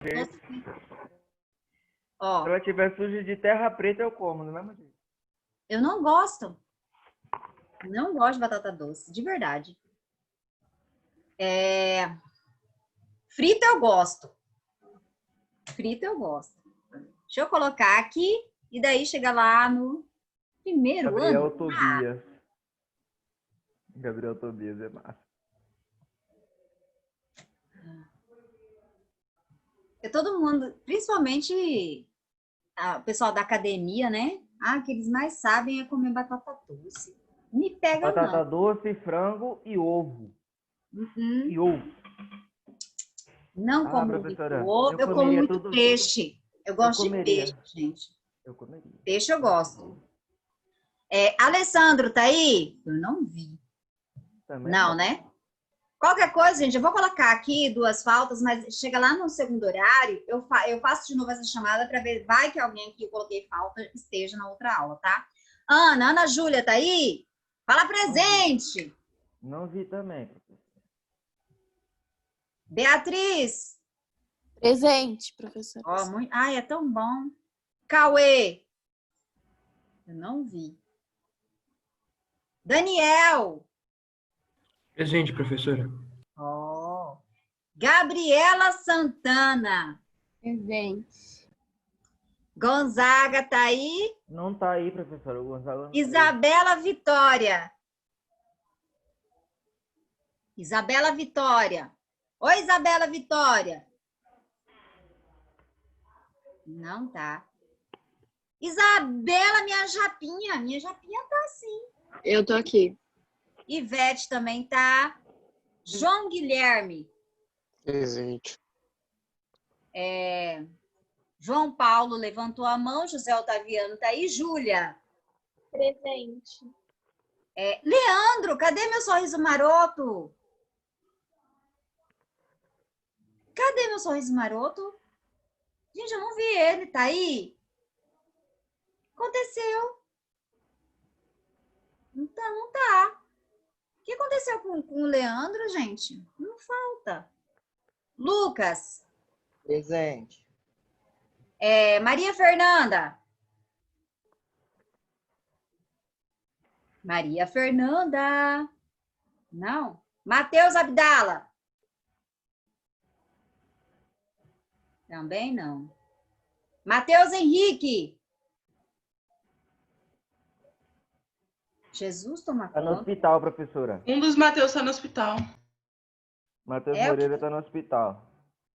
Doce. Se Ó, ela tiver suja de terra preta, eu como, do mesmo jeito. eu não gosto. Não gosto de batata doce, de verdade. Frita eu gosto. Frita eu gosto. Deixa eu colocar aqui e daí chega lá no primeiro Gabriel ano. Tobias. Gabriel Tobias é massa. Todo mundo, principalmente o pessoal da academia, né? Ah, que eles mais sabem é comer batata doce. Me pega Batata não. doce, frango e ovo. Uhum. E ovo. Não Ah, como muito professora, ovo, eu eu como comeria muito tudo. peixe. Eu Eu gosto de peixe, comeria. gente. Eu comeria. Peixe eu gosto. Alessandro, tá aí? Eu não vi. Também Não, não. né? Qualquer coisa, gente, eu vou colocar aqui 2 faltas, mas chega lá no segundo horário, eu faço de novo essa chamada para ver, vai que alguém que eu coloquei falta esteja na outra aula, tá? Ana Júlia, tá aí? Fala presente! Não vi também, professora. Beatriz! Presente, professora. Ó, muito... Ai, é tão bom. Cauê! Eu não vi. Daniel! Presente, professora. Ó. Gabriela Santana! Presente. Gonzaga tá aí? Não tá aí, professora. O Gonzalo não tá aí. Isabela Vitória. Isabela Vitória. Oi, Isabela Vitória. Não tá. Isabela, minha japinha. Minha japinha tá assim. Eu tô aqui. Ivete também tá. João Guilherme. Presente. João Paulo levantou a mão. José Otaviano tá aí. Júlia. Presente. Leandro, cadê meu sorriso maroto? Cadê meu sorriso maroto? Gente, eu não vi ele. Tá aí? Aconteceu. Não tá. O que aconteceu com o Leandro, gente? Não falta. Lucas. Presente. Maria Fernanda. Maria Fernanda. Não. Matheus Abdala. Também não. Matheus Henrique. Jesus toma Tá no conta. hospital, professora. Um dos Mateus tá no hospital. Matheus É, Moreira tá no hospital.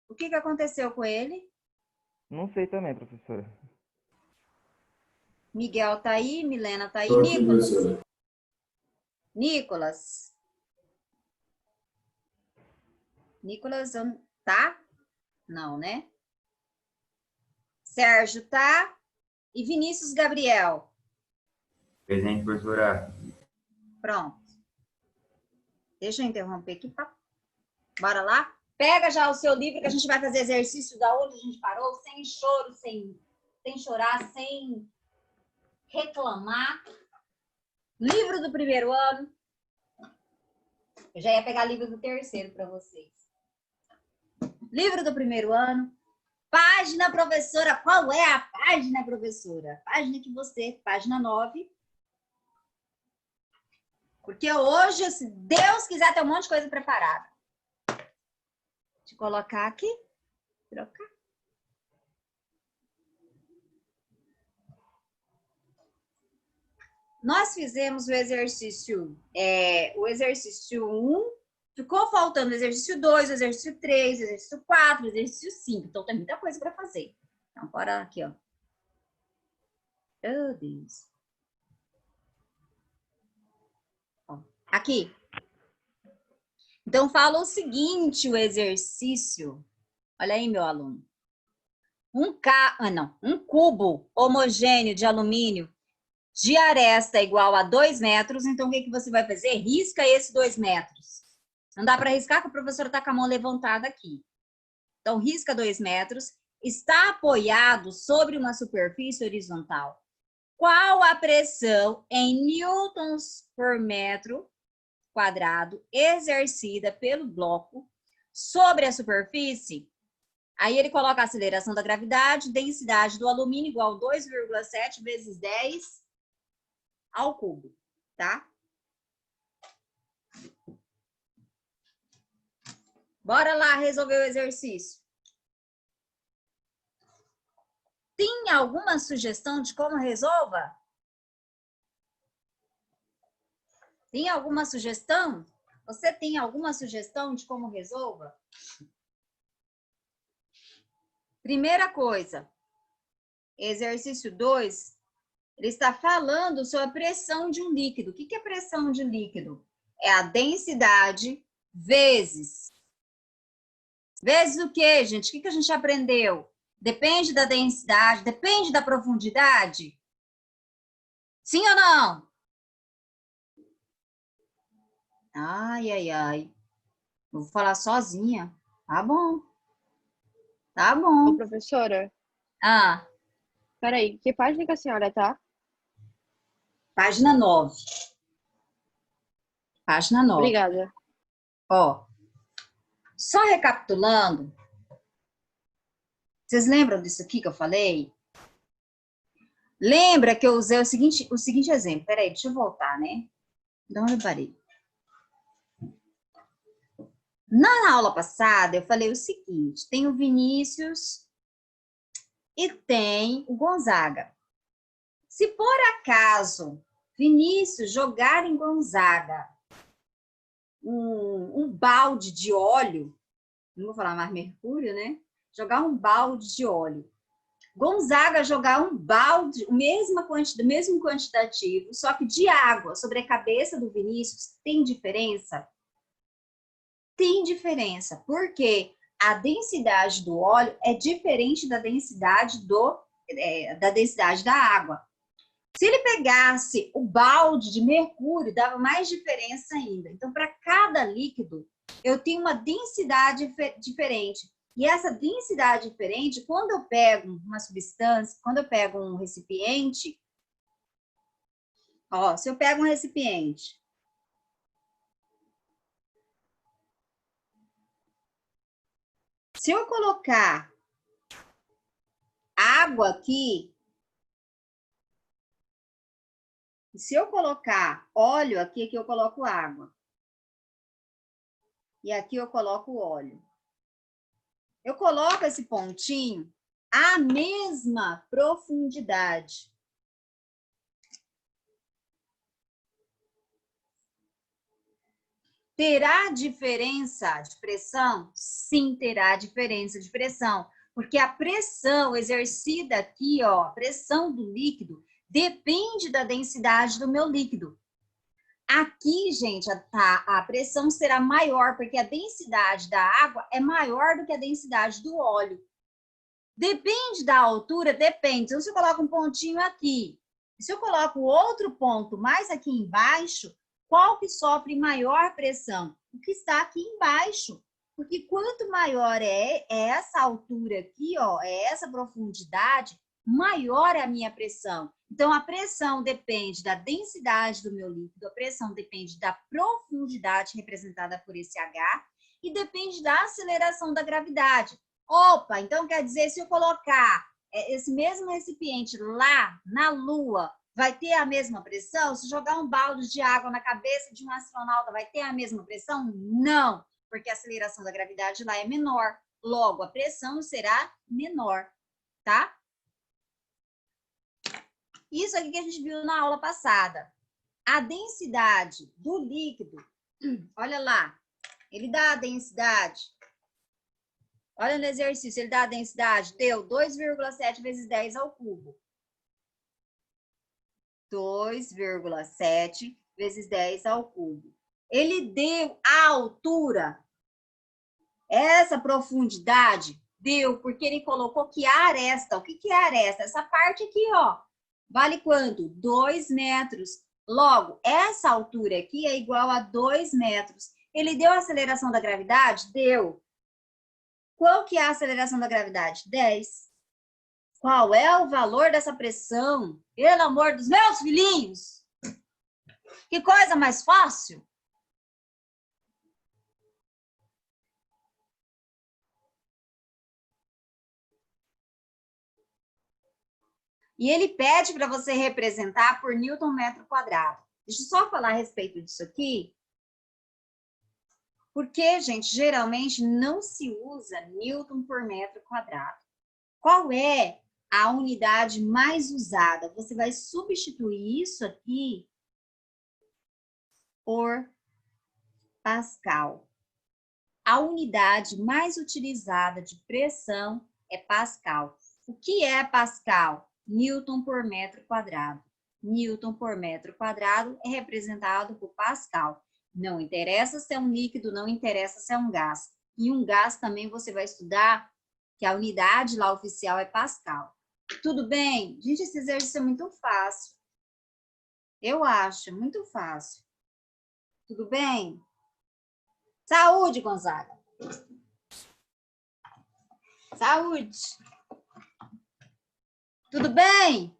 O que aconteceu com ele? Não sei também, professora. Miguel tá aí, Milena tá aí. Tô aqui, Nicolas. professora. Nicolas. Nicolas, tá? Não, né? Sérgio tá? E Vinícius Gabriel. Presente, professora. Pronto. Deixa eu interromper aqui. Tá? Bora lá? Pega já o seu livro que a gente vai fazer exercício da onde a gente parou, sem choro, sem chorar, sem reclamar. Livro do primeiro ano. Eu já ia pegar livro do terceiro para vocês. Livro do primeiro ano. Página, professora. Qual é a página, professora? Página que você... Página 9. Porque hoje, se Deus quiser, tem um monte de coisa preparada. Deixa eu colocar aqui. Trocar. Nós fizemos o exercício 1, ficou faltando o exercício 2, o exercício 3, o exercício 4, o exercício 5. Então, tem muita coisa para fazer. Então, bora aqui, ó. Oh, Deus. Ó, aqui. Então, fala o seguinte, o exercício. Olha aí, meu aluno. Um cubo homogêneo de alumínio de aresta igual a 2 metros. Então, o que você vai fazer? Risca esse 2 metros. Não dá para riscar, porque a professora está com a mão levantada aqui. Então, risca 2 metros. Está apoiado sobre uma superfície horizontal. Qual a pressão em newtons por metro quadrado exercida pelo bloco sobre a superfície? Aí ele coloca a aceleração da gravidade, densidade do alumínio igual a 2,7 vezes 10 ao cubo, tá? Bora lá resolver o exercício. Tem alguma sugestão de como resolva? Tem alguma sugestão? Você tem alguma sugestão de como resolva? Primeira coisa, exercício 2, ele está falando sobre a pressão de um líquido. O que é pressão de um líquido? É a densidade vezes. Vezes o quê, gente? O que a gente aprendeu? Depende da densidade, depende da profundidade? Sim ou não? Ai, ai, ai. Eu vou falar sozinha. Tá bom. Tá Ô, bom. professora, Ah, peraí, que página que a senhora tá? página 9. Página 9. Obrigada. Ó, só recapitulando, vocês lembram disso aqui que eu falei? Lembra que eu usei o seguinte exemplo. Peraí, deixa eu voltar, né? De onde eu parei? Na aula passada, eu falei o seguinte, tem o Vinícius e tem o Gonzaga. Se por acaso Vinícius jogar em Gonzaga um balde de óleo, não vou falar mais mercúrio, né? Jogar um balde de óleo. Gonzaga jogar um balde, o mesmo quantitativo, só que de água sobre a cabeça do Vinícius, tem diferença? Tem diferença, porque a densidade do óleo é diferente da densidade da água. Se ele pegasse o balde de mercúrio, dava mais diferença ainda. Então, para cada líquido, eu tenho uma densidade diferente. E essa densidade diferente, quando eu pego uma substância, quando eu pego um recipiente, ó, se eu pego um recipiente, se eu colocar água aqui, se eu colocar óleo aqui, aqui eu coloco água. E aqui eu coloco óleo. Eu coloco esse pontinho à mesma profundidade. Terá diferença de pressão? Sim, terá diferença de pressão. Porque a pressão exercida aqui, ó, a pressão do líquido, depende da densidade do meu líquido. Aqui, gente, a pressão será maior, porque a densidade da água é maior do que a densidade do óleo. Depende da altura? Depende. Então, se eu coloco um pontinho aqui, se eu coloco outro ponto mais aqui embaixo, qual que sofre maior pressão? O que está aqui embaixo. Porque quanto maior é essa altura aqui, ó, é essa profundidade, maior é a minha pressão. Então, a pressão depende da densidade do meu líquido, a pressão depende da profundidade representada por esse H e depende da aceleração da gravidade. Opa, então quer dizer, se eu colocar esse mesmo recipiente lá na Lua, vai ter a mesma pressão? Se jogar um balde de água na cabeça de um astronauta, vai ter a mesma pressão? Não, porque a aceleração da gravidade lá é menor. Logo, a pressão será menor, tá? Isso aqui que a gente viu na aula passada. A densidade do líquido, olha lá, ele dá a densidade. Olha no exercício, ele dá a densidade, deu 2,7 vezes 10 ao cubo. 2,7 vezes 10 ao cubo. Ele deu a altura, essa profundidade, deu, porque ele colocou que a aresta. O que é a aresta? Essa parte aqui, ó, vale quanto? 2 metros. Logo, essa altura aqui é igual a 2 metros. Ele deu a aceleração da gravidade? Deu. Qual que é a aceleração da gravidade? 10. Qual é o valor dessa pressão? Pelo amor dos meus filhinhos! Que coisa mais fácil! E ele pede para você representar por Newton metro quadrado. Deixa eu só falar a respeito disso aqui. Porque, gente, geralmente não se usa Newton por metro quadrado. Qual é a unidade mais usada? Você vai substituir isso aqui por Pascal. A unidade mais utilizada de pressão é Pascal. O que é Pascal? Newton por metro quadrado. Newton por metro quadrado é representado por Pascal. Não interessa se é um líquido, não interessa se é um gás. E um gás também você vai estudar que a unidade lá oficial é Pascal. Tudo bem? Gente, esse exercício é muito fácil. Eu acho, muito fácil. Tudo bem? Saúde, Gonzaga. Saúde. Tudo bem?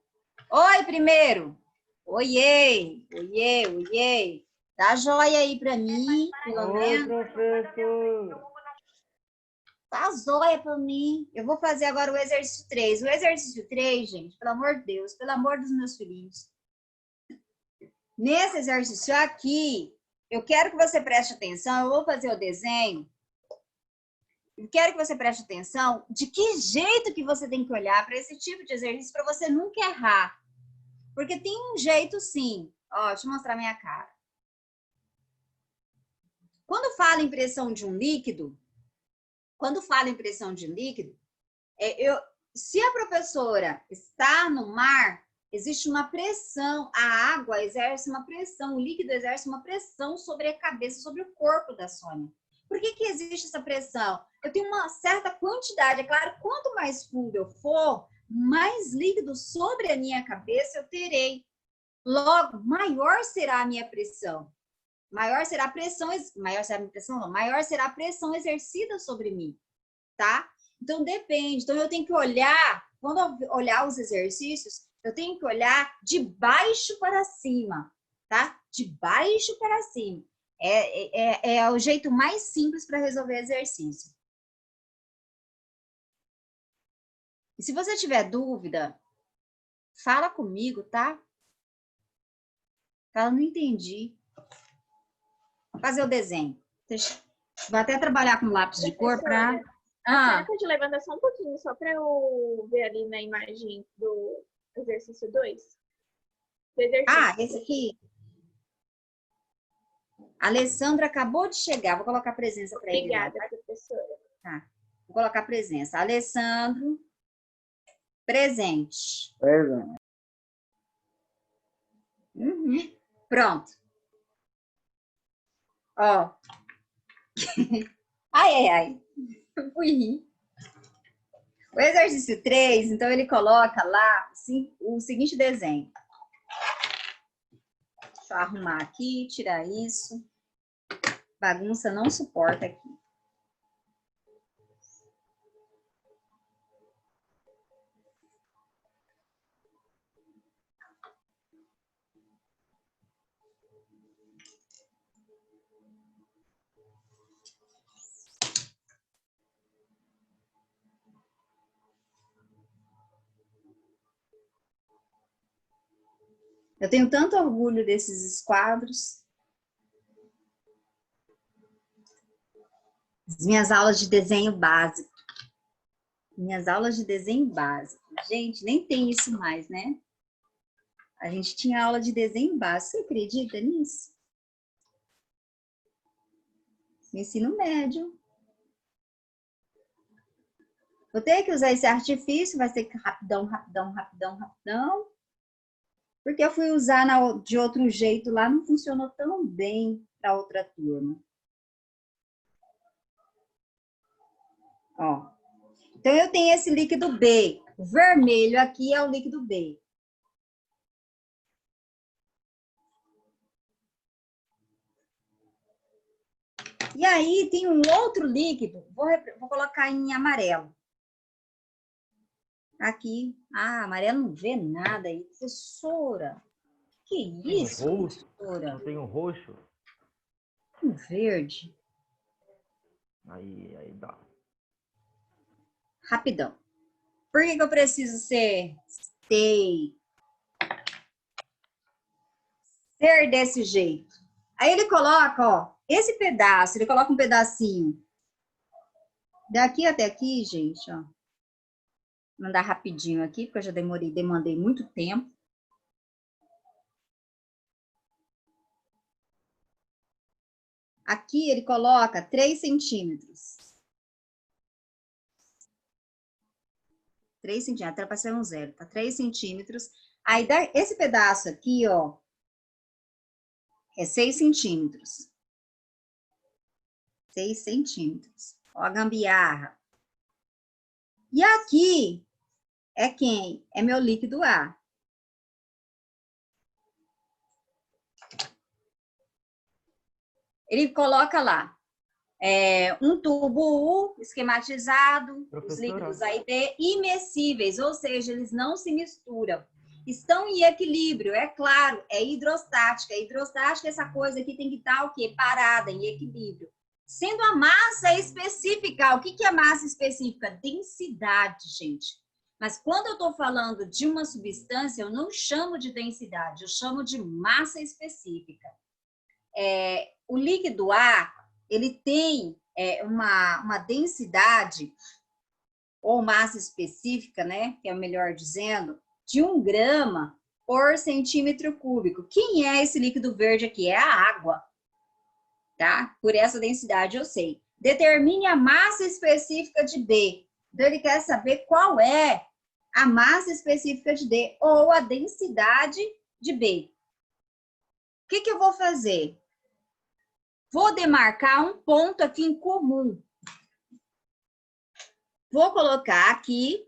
Oi, primeiro. Oiê, oiê, oiê. Tá joia aí pra mim, pelo menos. professor. Tá joia pra mim. Eu vou fazer agora o exercício 3. O exercício 3, gente, pelo amor de Deus, pelo amor dos meus filhinhos. Nesse exercício aqui, eu quero que você preste atenção, eu vou fazer o desenho. Eu quero que você preste atenção de que jeito que você tem que olhar para esse tipo de exercício para você nunca errar. Porque tem um jeito sim. Ó, deixa eu mostrar minha cara. Quando fala em pressão de um líquido, se a professora está no mar, existe uma pressão, a água exerce uma pressão, o líquido exerce uma pressão sobre a cabeça, sobre o corpo da Sônia. Por que que existe essa pressão? Eu tenho uma certa quantidade, é claro, quanto mais fundo eu for, mais líquido sobre a minha cabeça eu terei. Logo, maior será a minha pressão. Maior será a pressão exercida sobre mim, tá? Então, depende. Então, eu tenho que olhar, quando eu olhar os exercícios, eu tenho que olhar de baixo para cima, tá? De baixo para cima. É o jeito mais simples para resolver exercício. E se você tiver dúvida, fala comigo, tá? Fala, não entendi. Vou fazer o desenho. Vou até trabalhar com lápis de cor para... A de levanta só um pouquinho, só para eu ver ali na imagem do exercício 2. Esse aqui. A Alessandra acabou de chegar. Vou colocar presença para ele. Obrigada, professora. Tá. Vou colocar presença. Alessandro, presente. Presente. Uhum. Pronto. Ó. Ai. Fui rir. O exercício 3, então, ele coloca lá assim, o seguinte desenho. Deixa eu arrumar aqui, tirar isso. Bagunça não suporta aqui. Eu tenho tanto orgulho desses esquadros. As minhas aulas de desenho básico. Minhas aulas de desenho básico. Gente, nem tem isso mais, né? A gente tinha aula de desenho básico. Você acredita nisso? No ensino médio. Vou ter que usar esse artifício, vai ser rapidão. Porque eu fui usar de outro jeito lá, não funcionou tão bem para outra turma. Ó. Então, eu tenho esse líquido B. O vermelho aqui é o líquido B. E aí, tem um outro líquido, vou colocar em amarelo. Aqui. Amarelo não vê nada aí. Professora, que isso, professora? Não tem um roxo? Um verde. Aí dá. Rapidão. Por que eu preciso ser aceitei ser desse jeito. Aí ele coloca, ó, esse pedaço, ele coloca um pedacinho daqui até aqui, gente, ó. Vou mandar rapidinho aqui, porque eu já demandei muito tempo. Aqui ele coloca 3 centímetros. 3 centímetros, até para ser um zero, tá? 3 centímetros. Aí, esse pedaço aqui, ó, é 6 centímetros. 6 centímetros. Ó a gambiarra. E aqui é quem? É meu líquido A. Ele coloca lá um tubo U esquematizado, os líquidos A e B imescíveis, ou seja, eles não se misturam. Estão em equilíbrio, é claro, é hidrostática. Hidrostática, essa coisa aqui tem que estar o quê? Parada, em equilíbrio. Sendo a massa específica, o que é massa específica? Densidade, gente. Mas quando eu estou falando de uma substância, eu não chamo de densidade, eu chamo de massa específica. O líquido A, ele tem uma densidade, ou massa específica, né, que é o melhor dizendo, de 1 grama por centímetro cúbico. Quem é esse líquido verde aqui? É a água, tá? Por essa densidade eu sei. Determine a massa específica de B. Então, ele quer saber qual é a massa específica de D, ou a densidade de B. O que eu vou fazer? Vou demarcar um ponto aqui em comum. Vou colocar aqui.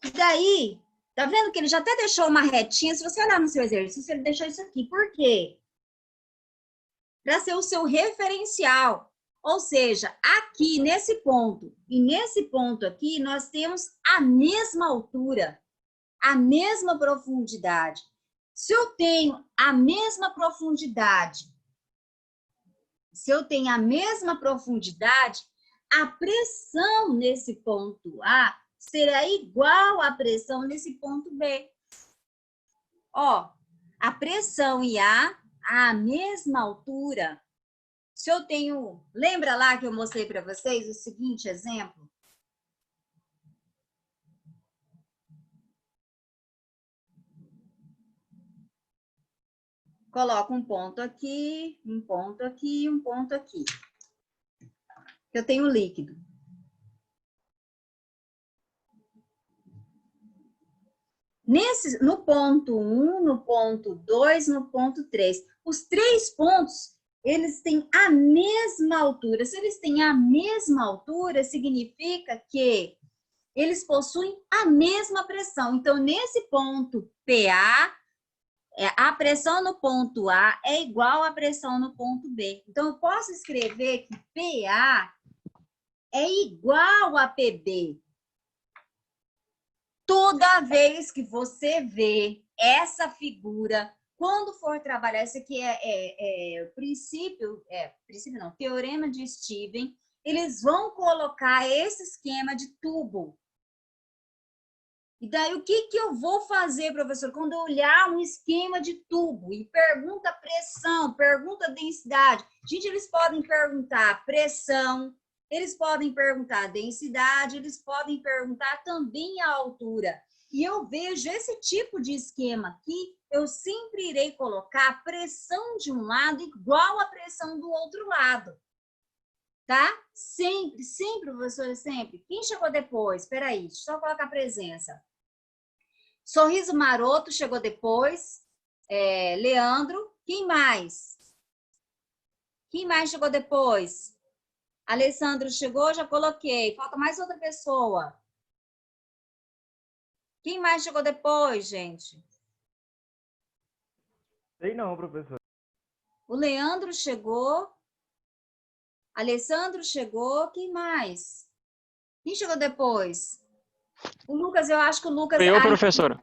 E daí, tá vendo que ele já até deixou uma retinha? Se você olhar no seu exercício, ele deixou isso aqui. Por quê? Para ser o seu referencial. Ou seja, aqui nesse ponto e nesse ponto aqui, nós temos a mesma altura, a mesma profundidade. Se eu tenho a mesma profundidade, a pressão nesse ponto A será igual à pressão nesse ponto B. Ó, a pressão em A, a mesma altura. Se eu tenho... Lembra lá que eu mostrei para vocês o seguinte exemplo? Coloco um ponto aqui, um ponto aqui, um ponto aqui. Eu tenho líquido. No ponto 1, no ponto 2, no ponto 3. Os 3 pontos, eles têm a mesma altura. Se eles têm a mesma altura, significa que eles possuem a mesma pressão. Então, nesse ponto PA, a pressão no ponto A é igual à pressão no ponto B. Então, eu posso escrever que PA é igual a PB. Toda vez que você vê essa figura, quando for trabalhar, isso aqui teorema de Steven, eles vão colocar esse esquema de tubo. E daí, o que eu vou fazer, professor? Quando eu olhar um esquema de tubo e pergunta pressão, pergunta densidade. Gente, eles podem perguntar pressão, eles podem perguntar densidade, eles podem perguntar também a altura. E eu vejo esse tipo de esquema aqui, eu sempre irei colocar a pressão de um lado igual à pressão do outro lado. Tá? Sempre, professor, sempre. Quem chegou depois? Espera aí, deixa eu só colocar a presença. Sorriso Maroto chegou depois. Leandro. Quem mais? Quem mais chegou depois? Alessandro chegou, já coloquei. Falta mais outra pessoa. Quem mais chegou depois, gente? Sei não, professor. O Leandro chegou. Alessandro chegou. Quem mais? Quem chegou depois? O Lucas, eu acho que o Lucas... Eu, professora.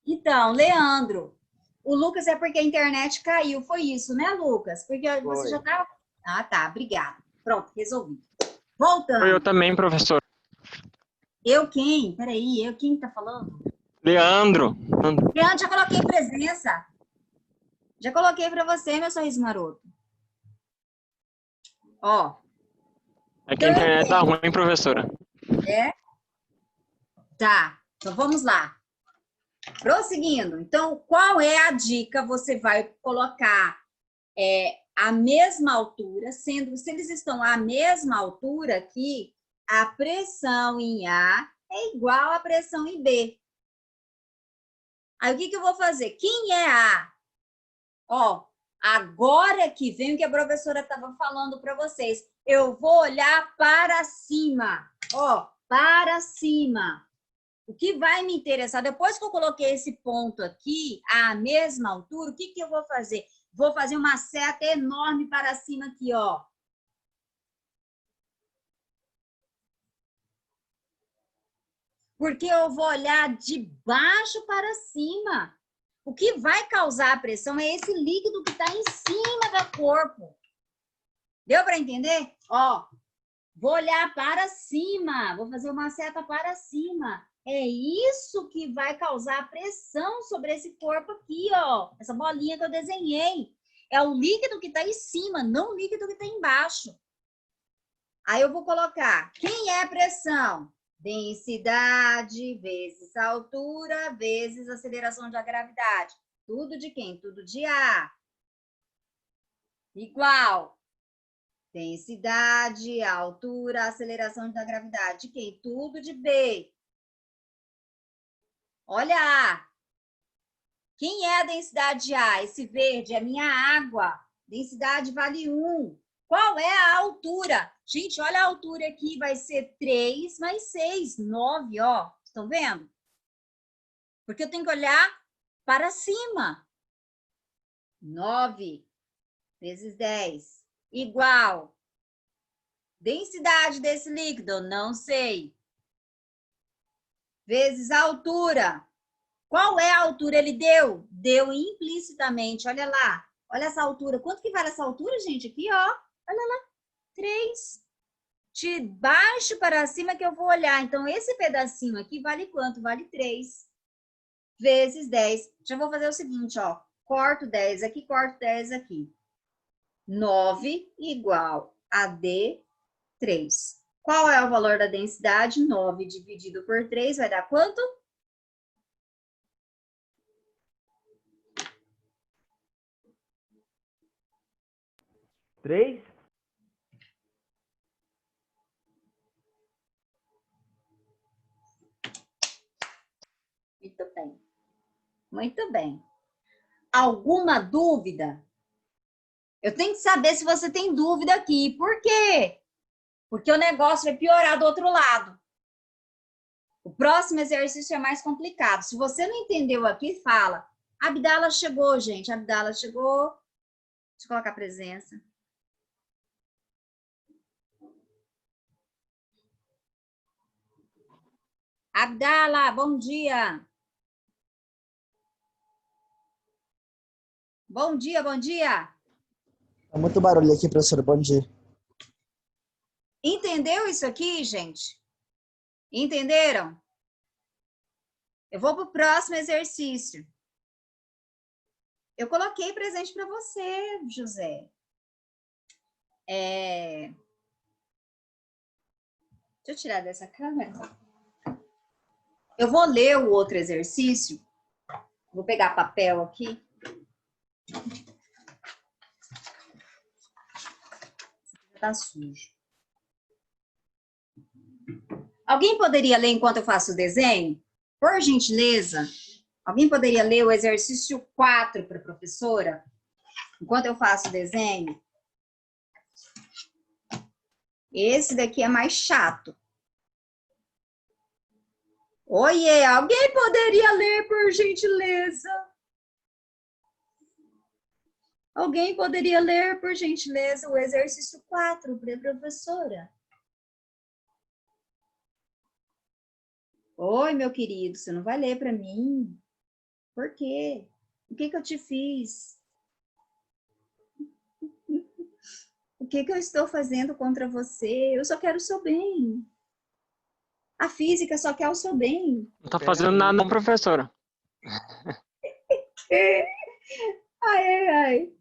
Então, Leandro, o Lucas é porque a internet caiu. Foi isso, né, Lucas? Porque você já tá... Ah, tá, obrigada. Pronto, resolvi. Voltando. Eu também, professor. Eu quem? Peraí, eu quem que tá falando? Leandro. Leandro, já coloquei presença. Já coloquei pra você, meu sorriso maroto. Ó. É que a internet tá ruim, professora. É? Tá. Então, vamos lá. Prosseguindo. Então, qual é a dica? Você vai colocar a mesma altura, sendo se eles estão à mesma altura aqui, a pressão em A é igual à pressão em B. Aí, o que eu vou fazer? Quem é A? Ó, agora que vem o que a professora estava falando para vocês. Eu vou olhar para cima. Ó, para cima. O que vai me interessar, depois que eu coloquei esse ponto aqui, à mesma altura, o que eu vou fazer? Vou fazer uma seta enorme para cima aqui, ó. Porque eu vou olhar de baixo para cima. O que vai causar a pressão é esse líquido que está em cima do corpo. Deu para entender? Ó, vou olhar para cima, vou fazer uma seta para cima. É isso que vai causar pressão sobre esse corpo aqui, ó. Essa bolinha que eu desenhei. É o líquido que está em cima, não o líquido que está embaixo. Aí eu vou colocar, quem é a pressão? Densidade vezes altura vezes aceleração da gravidade. Tudo de quem? Tudo de A. Igual. Densidade, altura, aceleração da gravidade. De quem? Tudo de B. Olha A. Quem é a densidade de A? Esse verde é minha água. Densidade vale 1. Qual é a altura? Gente, olha a altura aqui. Vai ser 3 mais 6, 9, ó. Estão vendo? Porque eu tenho que olhar para cima. 9 vezes 10 igual. Densidade desse líquido? Não sei. Vezes a altura. Qual é a altura? Ele deu? Deu implicitamente. Olha lá. Olha essa altura. Quanto que vale essa altura, gente? Aqui, ó. Olha lá. 3. De baixo para cima que eu vou olhar. Então, esse pedacinho aqui vale quanto? Vale 3. Vezes 10. Já vou fazer o seguinte, ó. Corto 10 aqui, corto 10 aqui. 9 igual a D3. Qual é o valor da densidade? 9 dividido por 3 vai dar quanto? 3? Muito bem. Muito bem. Alguma dúvida? Eu tenho que saber se você tem dúvida aqui. Por quê? Porque o negócio vai piorar do outro lado. O próximo exercício é mais complicado. Se você não entendeu aqui, fala. Abdala chegou, gente. Abdala chegou. Deixa eu colocar a presença. Abdala, bom dia. Bom dia, bom dia. Tá muito barulho aqui, professor. Bom dia. Entendeu isso aqui, gente? Entenderam? Eu vou para o próximo exercício. Eu coloquei presente para você, José. Deixa eu tirar dessa câmera. Eu vou ler o outro exercício. Vou pegar papel aqui. Tá sujo. Alguém poderia ler enquanto eu faço o desenho? Por gentileza, alguém poderia ler o exercício 4 para a professora? Enquanto eu faço o desenho? Esse daqui é mais chato. Oiê, alguém poderia ler, por gentileza? Alguém poderia ler, por gentileza, o exercício 4 para a professora? Oi, meu querido, você não vai ler para mim? Por quê? O que eu te fiz? O que eu estou fazendo contra você? Eu só quero o seu bem. A física só quer o seu bem. Não tá fazendo nada não, professora. Ai, ai, ai.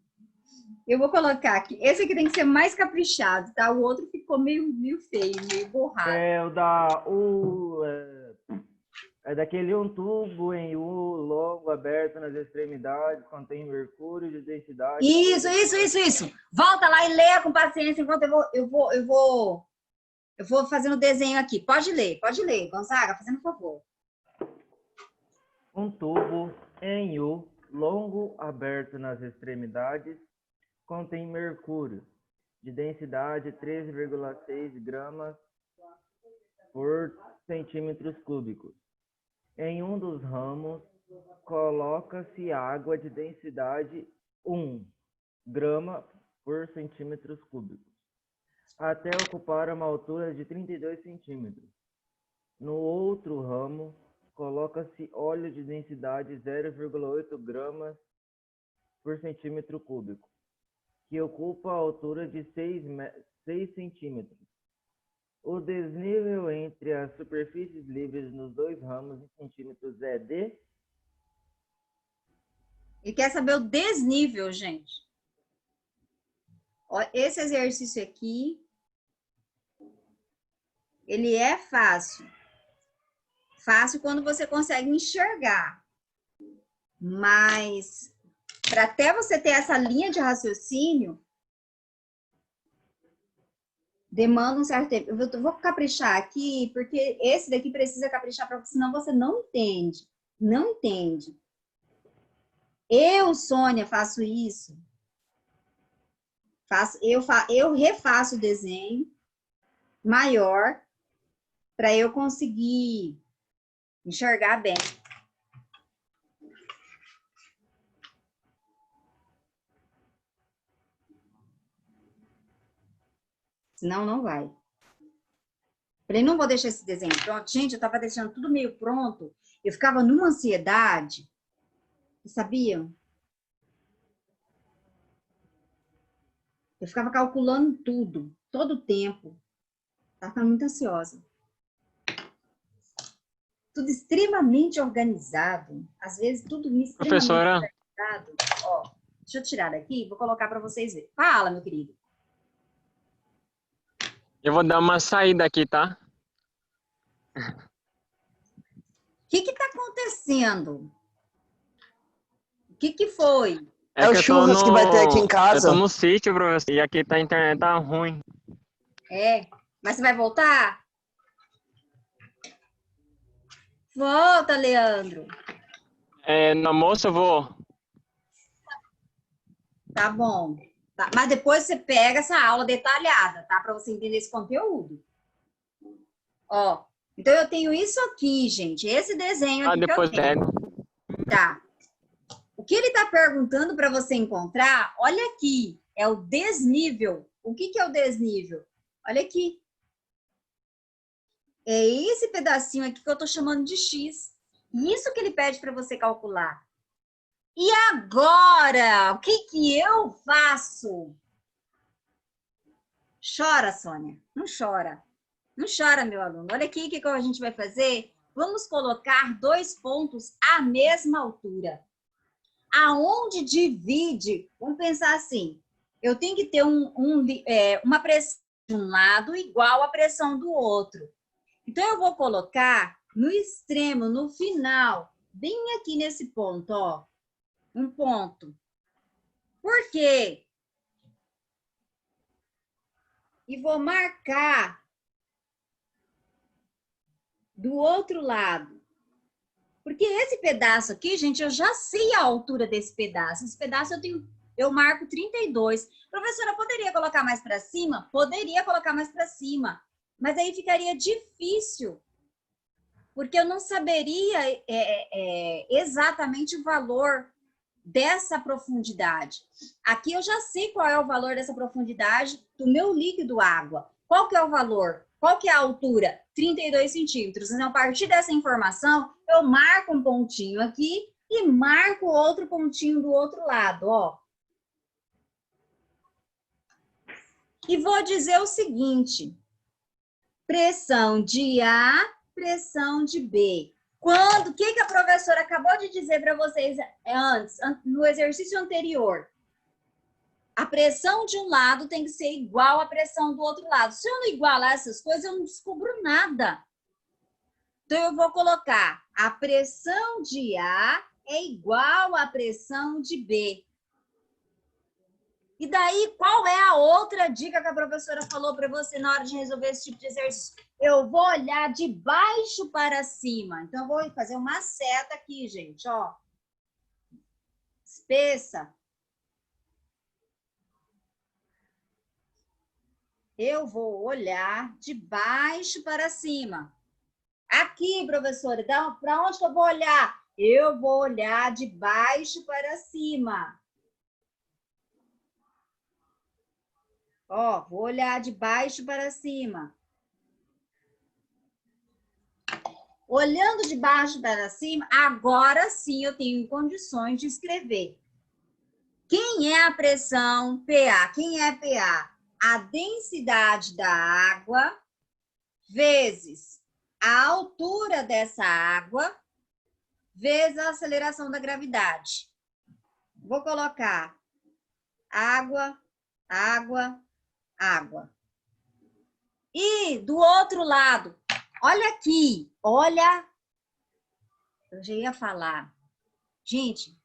Eu vou colocar aqui. Esse aqui tem que ser mais caprichado, tá? O outro ficou meio feio, meio borrado. É o é daquele um tubo em U, longo, aberto nas extremidades, contém mercúrio de densidade. Isso. Volta lá e leia com paciência enquanto eu vou fazendo o desenho aqui. Pode ler, Gonzaga, fazendo um favor. Um tubo em U, longo, aberto nas extremidades, contém mercúrio de densidade 13,6 gramas por centímetros cúbicos. Em um dos ramos, coloca-se água de densidade 1 grama por centímetros cúbicos, até ocupar uma altura de 32 centímetros. No outro ramo, coloca-se óleo de densidade 0,8 gramas por centímetro cúbico, que ocupa a altura de 6 centímetros. O desnível entre as superfícies livres nos dois ramos em centímetros é de... Ele quer saber o desnível, gente. Ó, esse exercício aqui, ele é fácil. Fácil quando você consegue enxergar. Mas, para até você ter essa linha de raciocínio, demanda um certo tempo. Eu vou caprichar aqui, porque esse daqui precisa caprichar, porque senão você não entende. Não entende. Eu, Sônia, faço isso. Eu refaço o desenho maior para eu conseguir enxergar bem. Senão, não vai. Falei, não vou deixar esse desenho pronto. Gente, eu estava deixando tudo meio pronto. Eu ficava numa ansiedade. Vocês sabiam? Eu ficava calculando tudo, todo o tempo. Estava muito ansiosa. Tudo extremamente organizado. Às vezes, tudo extremamente Professora, organizado. Ó, deixa eu tirar daqui, vou colocar para vocês verem. Fala, meu querido. eu vou dar uma saída aqui, tá? O que está acontecendo? O que foi? É o que eu tô churras que vai ter aqui em casa. Eu tô no sítio, professor, e aqui a internet tá ruim. É, mas você vai voltar? Volta, Leandro. No almoço eu vou. Tá bom. Tá, mas depois você pega essa aula detalhada, tá? Para você entender esse conteúdo. Ó, então eu tenho isso aqui, gente. Esse desenho aqui Depois que eu tenho. pego. Tá. O que ele está perguntando para você encontrar, olha aqui, é o desnível. O que é o desnível? Olha aqui. É esse pedacinho aqui que eu estou chamando de X. Isso que ele pede para você calcular. E agora, o que eu faço? Chora, Sônia. Não chora. Não chora, meu aluno. Olha aqui o que a gente vai fazer. Vamos colocar dois pontos à mesma altura. Aonde divide, vamos pensar assim, eu tenho que ter uma pressão de um lado igual à pressão do outro. Então, eu vou colocar no extremo, no final, bem aqui nesse ponto, ó, um ponto. Por quê? E vou marcar do outro lado. Porque esse pedaço aqui, gente, eu já sei a altura desse pedaço. Esse pedaço eu marco 32. Professora, poderia colocar mais para cima? Poderia colocar mais para cima. Mas aí ficaria difícil. Porque eu não saberia exatamente o valor dessa profundidade. Aqui eu já sei qual é o valor dessa profundidade do meu líquido água. Qual que é o valor? Qual que é a altura? 32 centímetros. Então, a partir dessa informação, eu marco um pontinho aqui e marco outro pontinho do outro lado, ó. E vou dizer o seguinte. Pressão de A pressão de B. Quando, o que a professora acabou de dizer para vocês antes, no exercício anterior? A pressão de um lado tem que ser igual à pressão do outro lado. Se eu não igualar essas coisas, eu não descubro nada. Então, eu vou colocar a pressão de A é igual à pressão de B. E daí, qual é a outra dica que a professora falou para você na hora de resolver esse tipo de exercício? Eu vou olhar de baixo para cima. Então, eu vou fazer uma seta aqui, gente, ó. Espessa. Eu vou olhar de baixo para cima. Aqui, professora, para onde que eu vou olhar? Eu vou olhar de baixo para cima. Ó, vou olhar de baixo para cima. Olhando de baixo para cima, agora sim eu tenho condições de escrever. Quem é a pressão PA? Quem é PA? A densidade da água vezes a altura dessa água vezes a aceleração da gravidade. Vou colocar água, água, água. E do outro lado, olha aqui, olha, eu já ia falar. Gente,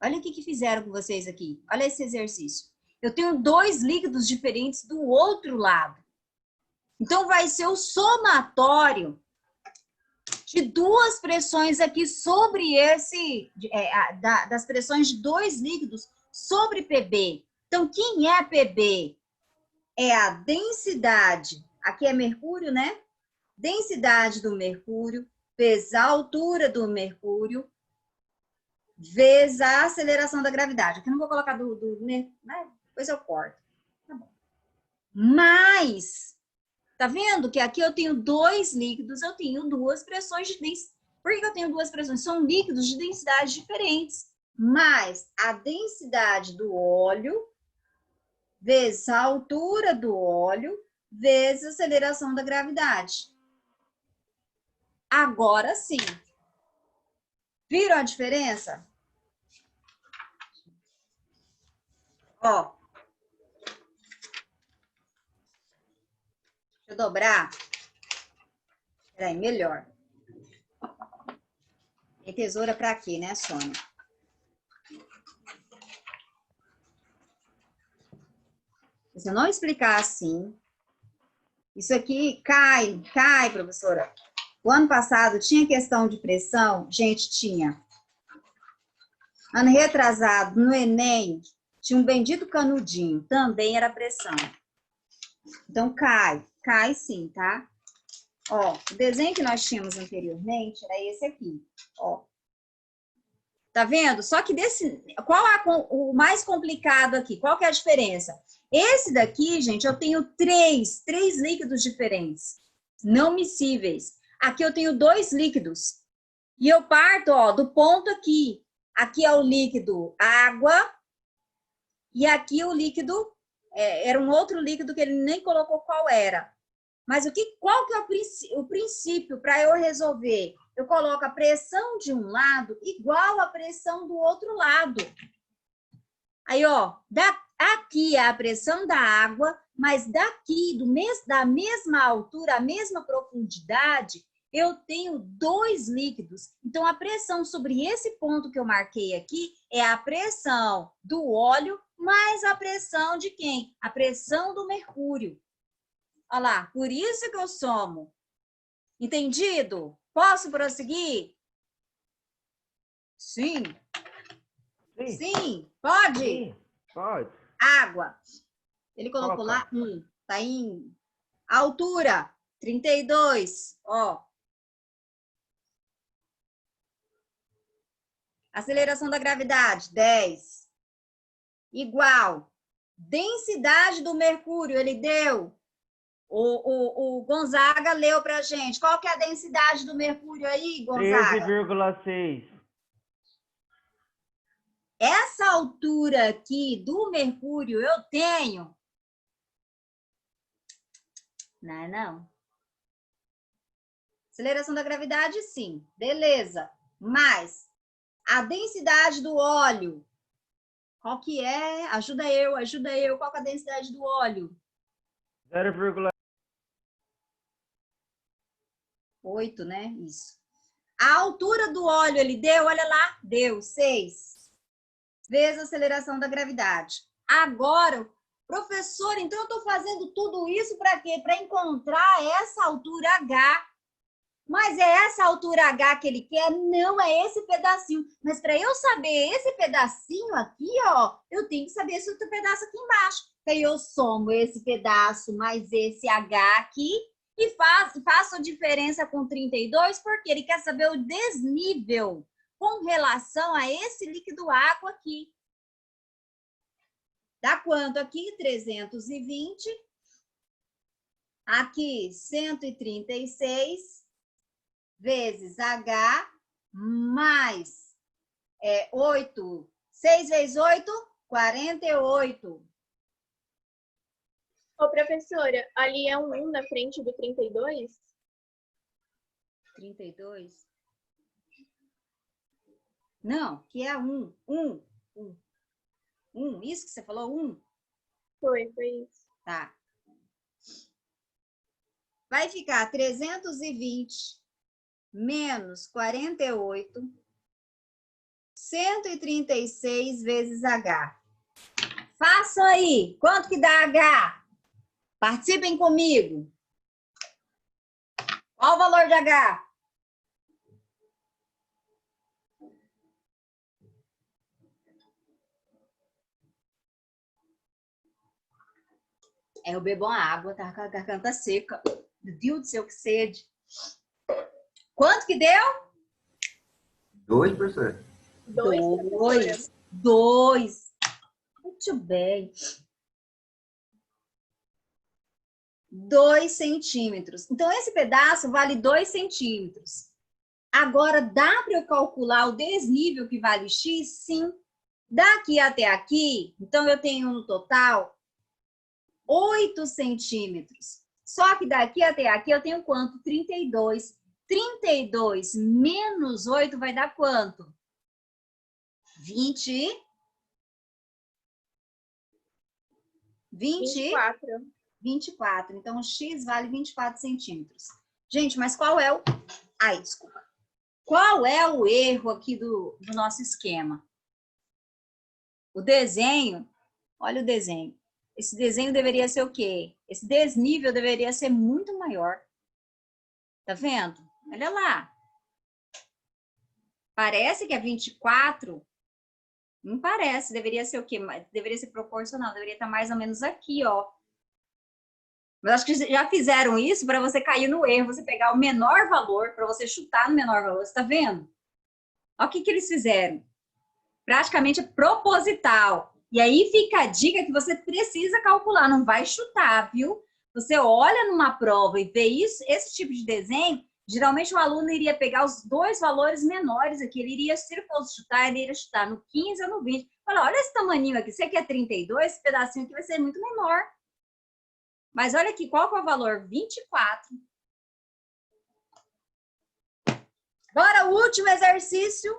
olha o que fizeram com vocês aqui. Olha esse exercício. Eu tenho dois líquidos diferentes do outro lado. Então, vai ser o somatório de duas pressões aqui sobre das pressões de dois líquidos sobre PB. Então, quem é PB? É a densidade, aqui é mercúrio, né? Densidade do mercúrio vezes a altura do mercúrio vezes a aceleração da gravidade. Aqui eu não vou colocar né? Depois eu corto. Tá bom. Mas, tá vendo que aqui eu tenho dois líquidos, eu tenho duas pressões de densidade. Por que eu tenho duas pressões? São líquidos de densidades diferentes. Mas a densidade do óleo vezes a altura do óleo vezes a aceleração da gravidade. Agora sim. Viram a diferença? Ó. Deixa eu dobrar. Peraí, melhor. Tem tesoura para quê, né, Sônia? Se eu não explicar assim, isso aqui cai, professora. O ano passado tinha questão de pressão? Gente, tinha. Ano retrasado, no Enem, tinha um bendito canudinho, também era pressão. Então, cai sim, tá? Ó, o desenho que nós tínhamos anteriormente era esse aqui, ó. Tá vendo? Só que qual é o mais complicado aqui? Qual que é a diferença? Esse daqui, gente, eu tenho três líquidos diferentes, não miscíveis. Aqui eu tenho dois líquidos. E eu parto, ó, do ponto aqui. Aqui é o líquido água. E aqui o líquido, era um outro líquido que ele nem colocou qual era. Mas qual que é o princípio para eu resolver? Eu coloco a pressão de um lado igual à pressão do outro lado. Aí, ó, aqui é a pressão da água, mas daqui, da mesma altura, a mesma profundidade, eu tenho dois líquidos. Então, a pressão sobre esse ponto que eu marquei aqui é a pressão do óleo mais a pressão de quem? A pressão do mercúrio. Olha lá, por isso que eu somo. Entendido? Posso prosseguir? Sim. Sim. Pode? Sim, pode. Água. Ele colocou lá 1. Tá em altura, 32. Ó. Aceleração da gravidade, 10. Igual. Densidade do mercúrio, ele deu. O Gonzaga leu pra gente. Qual que é a densidade do mercúrio aí, Gonzaga? 13,6. Essa altura aqui do mercúrio eu tenho. Não é não? Aceleração da gravidade, sim. Beleza. Mas a densidade do óleo, qual que é? Ajuda eu. Qual que é a densidade do óleo? 0,8, né? Isso. A altura do óleo ele deu, olha lá, deu 6 vezes a aceleração da gravidade. Agora, professor, então eu estou fazendo tudo isso para quê? Para encontrar essa altura H. Mas é essa altura H que ele quer? Não, é esse pedacinho. Mas para eu saber esse pedacinho aqui, ó, eu tenho que saber esse outro pedaço aqui embaixo. Aí eu somo esse pedaço mais esse H aqui e faço a diferença com 32, porque ele quer saber o desnível com relação a esse líquido água aqui. Dá quanto aqui? 320. Aqui, 136 vezes H mais 8. 6 vezes 8, 48. Ô, professora, ali é um 1 na frente do 32? 32? Não, que é 1. 1. Isso que você falou? 1? Foi isso. Tá. Vai ficar 320 menos 48, 136 vezes H. Façam aí. Quanto que dá H? Participem comigo. Qual o valor de H? Eu bebo uma água, tá com a garganta seca. Meu Deus do céu, que sede. Quanto que deu? 2, professora. 2. Muito bem. 2 centímetros. Então, esse pedaço vale 2 centímetros. Agora, dá para eu calcular o desnível que vale X? Sim. Daqui até aqui, então eu tenho no total 8 centímetros. Só que daqui até aqui eu tenho quanto? 32. 32 menos 8 vai dar quanto? 24. Então, o X vale 24 centímetros. Gente, mas qual é o... Ai, desculpa. Qual é o erro aqui do nosso esquema? O desenho, olha o desenho. Esse desenho deveria ser o quê? Esse desnível deveria ser muito maior. Tá vendo? Olha lá. Parece que é 24. Não parece. Deveria ser o quê? Deveria ser proporcional. Deveria estar mais ou menos aqui, ó. Mas acho que já fizeram isso para você cair no erro. Você pegar o menor valor, para você chutar no menor valor. Você tá vendo? Olha o que eles fizeram. Praticamente é proposital. E aí fica a dica que você precisa calcular. Não vai chutar, viu? Você olha numa prova e vê isso, esse tipo de desenho, geralmente o aluno iria pegar os dois valores menores aqui. Ele iria, se ele fosse chutar, ele iria chutar no 15 ou no 20. Olha esse tamaninho aqui. Você quer 32? Esse pedacinho aqui vai ser muito menor. Mas olha aqui, qual que é o valor? 24. Agora, o último exercício.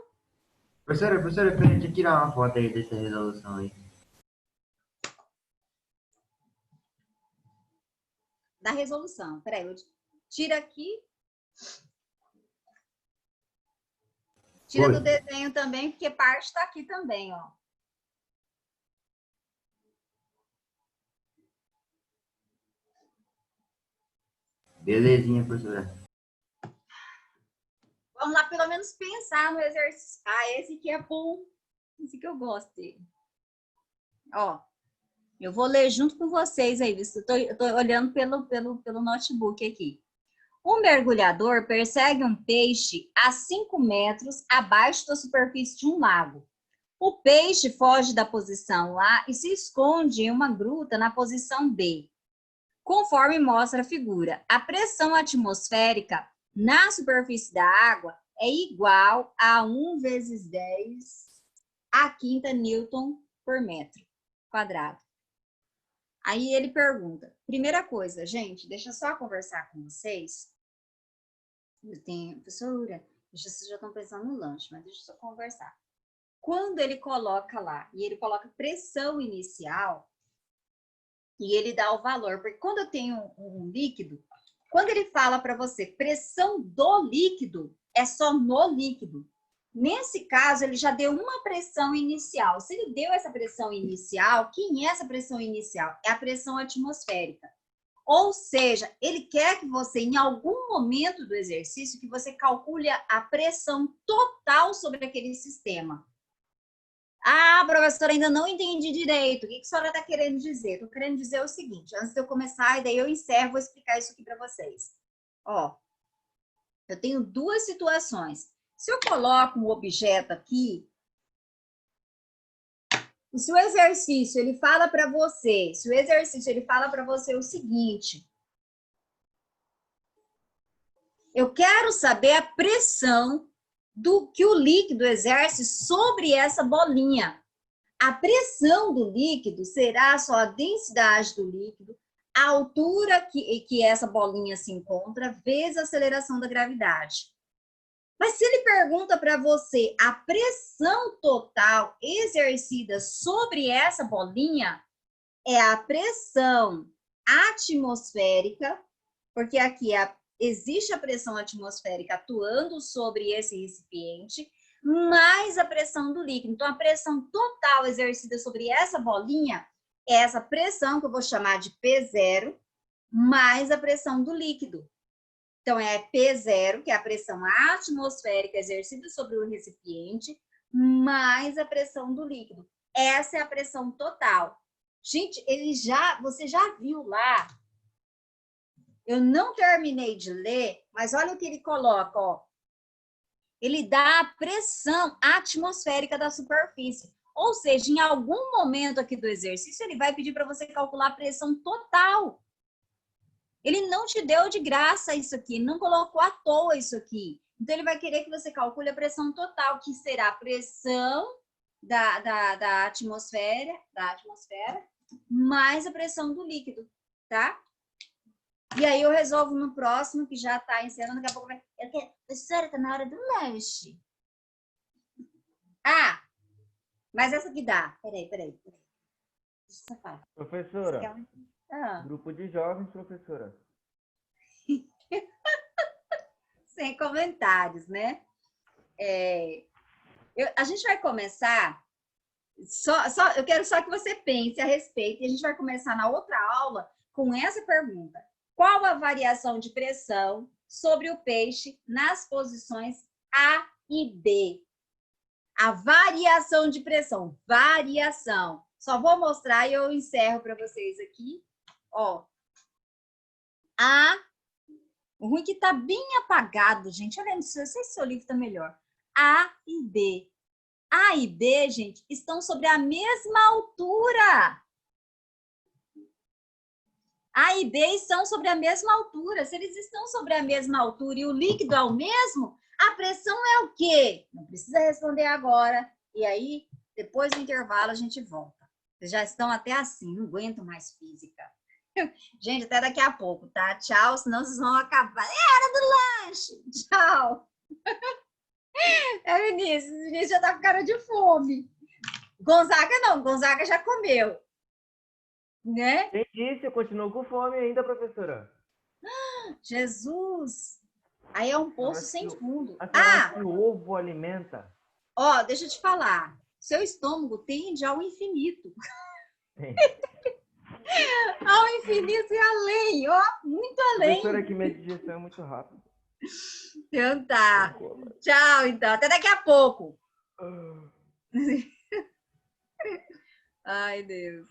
Professora, peraí, deixa eu tirar uma foto aí dessa resolução aí. Da resolução. Peraí, eu tiro aqui. Tira do desenho também, porque parte está aqui também, ó. Belezinha, professora. Vamos lá, pelo menos pensar no exercício. Ah, esse aqui é bom. Esse que eu gosto dele. Ó, eu vou ler junto com vocês aí. Eu tô olhando pelo notebook aqui. Um mergulhador persegue um peixe a 5 metros abaixo da superfície de um lago. O peixe foge da posição A e se esconde em uma gruta na posição B. Conforme mostra a figura, a pressão atmosférica na superfície da água é igual a 1 vezes 10 a quinta Newton por metro quadrado. Aí ele pergunta, primeira coisa, gente, deixa eu só conversar com vocês. Professora, vocês já estão pensando no lanche, mas deixa eu só conversar. Quando ele coloca lá, e ele coloca pressão inicial, e ele dá o valor, porque quando eu tenho um líquido, quando ele fala para você pressão do líquido, é só no líquido. Nesse caso, ele já deu uma pressão inicial. Se ele deu essa pressão inicial, quem é essa pressão inicial? É a pressão atmosférica. Ou seja, ele quer que você, em algum momento do exercício, que você calcule a pressão total sobre aquele sistema. Ah, professora, ainda não entendi direito. O que a senhora está querendo dizer? Estou querendo dizer o seguinte, antes de eu começar, e daí eu encerro, vou explicar isso aqui para vocês. Ó, eu tenho duas situações. Se eu coloco um objeto aqui, e se o exercício ele fala para você, o seguinte, eu quero saber a pressão do que o líquido exerce sobre essa bolinha. A pressão do líquido será só a densidade do líquido, a altura que essa bolinha se encontra, vezes a aceleração da gravidade. Mas se ele pergunta para você a pressão total exercida sobre essa bolinha, é a pressão atmosférica, porque aqui existe a pressão atmosférica atuando sobre esse recipiente, mais a pressão do líquido. Então, a pressão total exercida sobre essa bolinha é essa pressão, que eu vou chamar de P0, mais a pressão do líquido. Então, é P0, que é a pressão atmosférica exercida sobre o recipiente, mais a pressão do líquido. Essa é a pressão total. Gente, você já viu lá? Eu não terminei de ler, mas olha o que ele coloca, ó. Ele dá a pressão atmosférica da superfície. Ou seja, em algum momento aqui do exercício, ele vai pedir para você calcular a pressão total. Ele não te deu de graça isso aqui, não colocou à toa isso aqui. Então, ele vai querer que você calcule a pressão total, que será a pressão da atmosfera, mais a pressão do líquido, tá? E aí eu resolvo no próximo, que já está encerrando, daqui a pouco vai... Professora, tá na hora do lanche. Ah, mas essa aqui dá. Peraí. Deixa eu falar. Professora, Ah. grupo de jovens, professora. Sem comentários, né? A gente vai começar... eu quero só que você pense a respeito, e a gente vai começar na outra aula com essa pergunta. Qual a variação de pressão sobre o peixe nas posições A e B? A variação de pressão, variação. Só vou mostrar e eu encerro para vocês aqui. Ó, o ruim que tá bem apagado, gente. Olha, não sei se o seu livro tá melhor. A e B. A e B, gente, estão sobre a mesma altura. A e B estão sobre a mesma altura. Se eles estão sobre a mesma altura e o líquido é o mesmo, a pressão é o quê? Não precisa responder agora. E aí, depois do intervalo, a gente volta. Vocês já estão até assim, não aguento mais física. Gente, até daqui a pouco, tá? Tchau, senão vocês vão acabar. É hora do lanche! Tchau! Vinícius já tá com cara de fome. Gonzaga não, Gonzaga já comeu. Né? Quem disse? Eu continuo com fome ainda, professora. Jesus! Aí é um poço sem fundo. Que o ovo alimenta. Ó, deixa eu te falar. Seu estômago tende ao infinito. Ao infinito e além, ó. Muito além. Professora, que minha digestão é muito rápida. Então tá. Tchau, então. Até daqui a pouco. Ai, Deus.